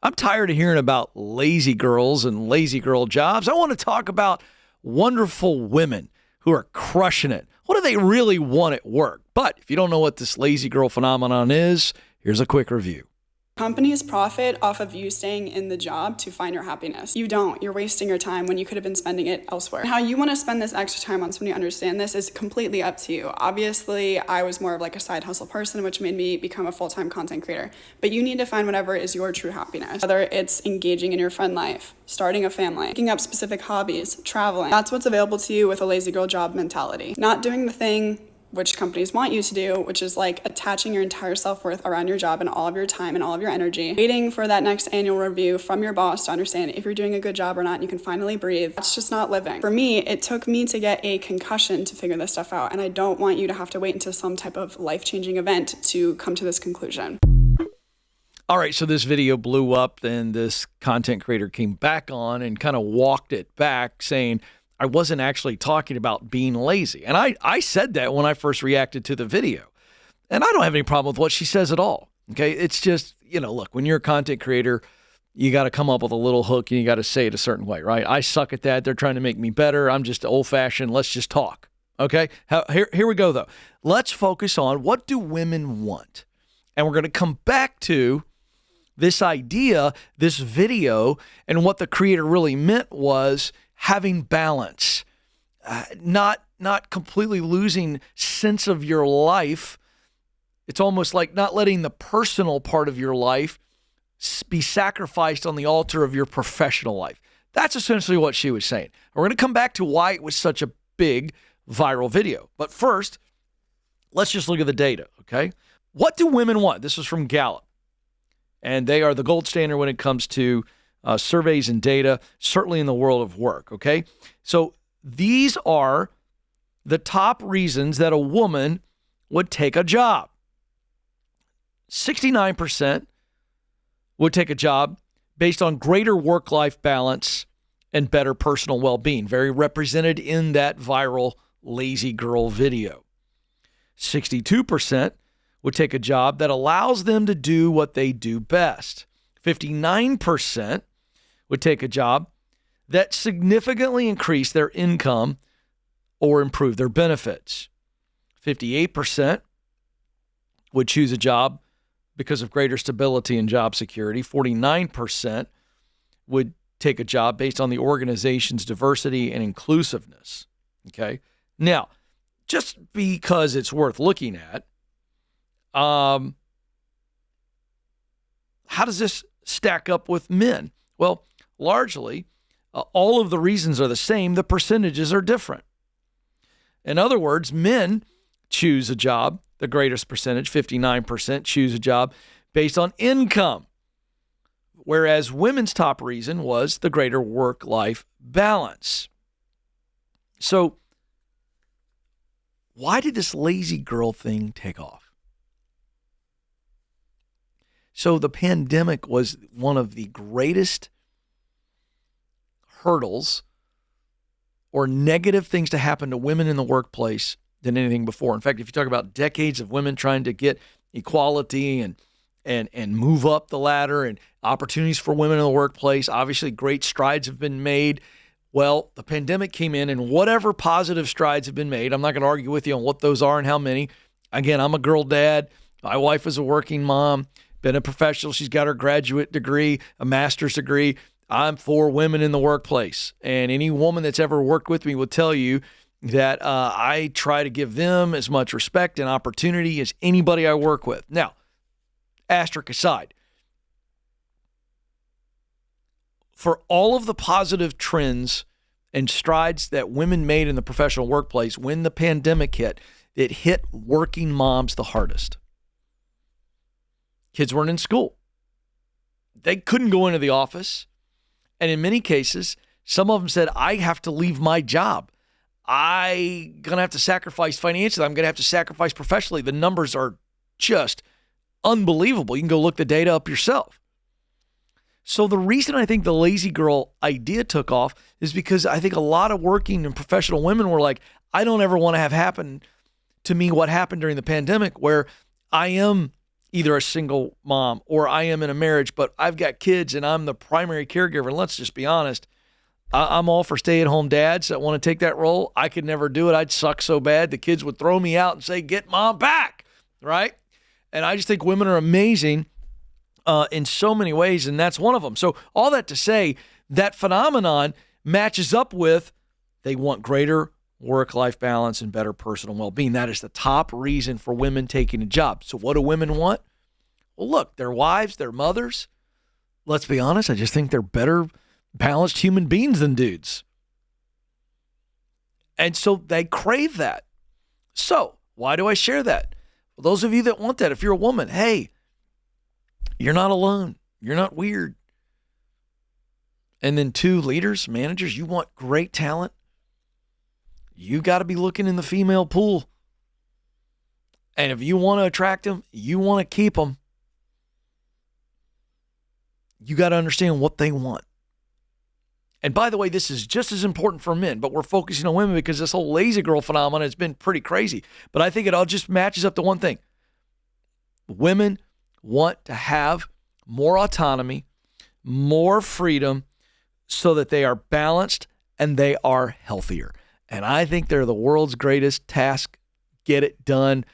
I'm tired of hearing about lazy girls and lazy girl jobs. I want to talk about wonderful women who are crushing it. What do they really want at work? But if you don't know what this lazy girl phenomenon is, here's a quick review. Companies profit off of you staying in the job to find your happiness. You don't. You're wasting your time when you could have been spending it elsewhere. How you want to spend this extra time on somebody who understand this is completely up to you. Obviously, I was more of like a side hustle person, which made me become a full-time content creator. But you need to find whatever is your true happiness. Whether it's engaging in your friend life, starting a family, picking up specific hobbies, traveling. That's what's available to you with a lazy girl job mentality. Not doing the thing which companies want you to do, which is like attaching your entire self-worth around your job and all of your time and all of your energy, waiting for that next annual review from your boss to understand if you're doing a good job or not and you can finally breathe. That's just not living. For me, it took me to get a concussion to figure this stuff out, and I don't want you to have to wait until some type of life-changing event to come to this conclusion. All right, so this video blew up, and this content creator came back on and kind of walked it back, saying, I wasn't actually talking about being lazy. And I said that when I first reacted to the video. And I don't have any problem with what she says at all. Okay. It's just, look, when you're a content creator, you got to come up with a little hook and you got to say it a certain way, right? I suck at that. They're trying to make me better. I'm just old fashioned. Let's just talk. Okay. Here we go though. Let's focus on what do women want? And we're going to come back to this idea, this video, and what the creator really meant was having balance, not completely losing sense of your life. It's almost like not letting the personal part of your life be sacrificed on the altar of your professional life. That's essentially what she was saying. We're going to come back to why it was such a big viral video. But first, let's just look at the data, okay? What do women want? This is from Gallup. And they are the gold standard when it comes to surveys and data, certainly in the world of work, okay? So these are the top reasons that a woman would take a job. 69% would take a job based on greater work-life balance and better personal well-being, very represented in that viral lazy girl video. 62% would take a job that allows them to do what they do best. 59% would take a job that significantly increased their income or improved their benefits. 58% would choose a job because of greater stability and job security. 49% would take a job based on the organization's diversity and inclusiveness. Okay. Now, just because it's worth looking at, how does this stack up with men? Well, largely, all of the reasons are the same. The percentages are different. In other words, men choose a job, the greatest percentage, 59%, choose a job based on income, whereas women's top reason was the greater work-life balance. So why did this lazy girl thing take off? So the pandemic was one of the greatest hurdles or negative things to happen to women in the workplace than anything before. In fact, if you talk about decades of women trying to get equality and move up the ladder and opportunities for women in the workplace, obviously great strides have been made. Well, the pandemic came in, and whatever positive strides have been made, I'm not going to argue with you on what those are and how many. Again, I'm a girl dad. My wife is a working mom, been a professional. She's got her graduate degree, a master's degree. I'm for women in the workplace. And any woman that's ever worked with me will tell you that I try to give them as much respect and opportunity as anybody I work with. Now, asterisk aside, for all of the positive trends and strides that women made in the professional workplace, when the pandemic hit, it hit working moms the hardest. Kids weren't in school. They couldn't go into the office. And in many cases, some of them said, I have to leave my job. I'm going to have to sacrifice financially. I'm going to have to sacrifice professionally. The numbers are just unbelievable. You can go look the data up yourself. So the reason I think the lazy girl idea took off is because I think a lot of working and professional women were like, I don't ever want to have happen to me what happened during the pandemic, where I am either a single mom or I am in a marriage, but I've got kids and I'm the primary caregiver. And let's just be honest, I'm all for stay-at-home dads that want to take that role. I could never do it. I'd suck so bad. The kids would throw me out and say, get mom back, right? And I just think women are amazing in so many ways, and that's one of them. So all that to say, that phenomenon matches up with they want greater work-life balance and better personal well-being. That is the top reason for women taking a job. So what do women want? Well, look, their wives, their mothers. Let's be honest, I just think they're better balanced human beings than dudes. And so they crave that. So why do I share that? Well, those of you that want that, if you're a woman, hey, you're not alone. You're not weird. And then 2, leaders, managers, you want great talent. You got to be looking in the female pool. And if you want to attract them, you want to keep them, you got to understand what they want. And by the way, this is just as important for men, but we're focusing on women because this whole lazy girl phenomenon has been pretty crazy. But I think it all just matches up to one thing. Women want to have more autonomy, more freedom, so that they are balanced and they are healthier. And I think they're the world's greatest task. Get it done.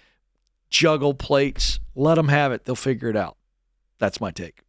Juggle plates. Let them have it. They'll figure it out. That's my take.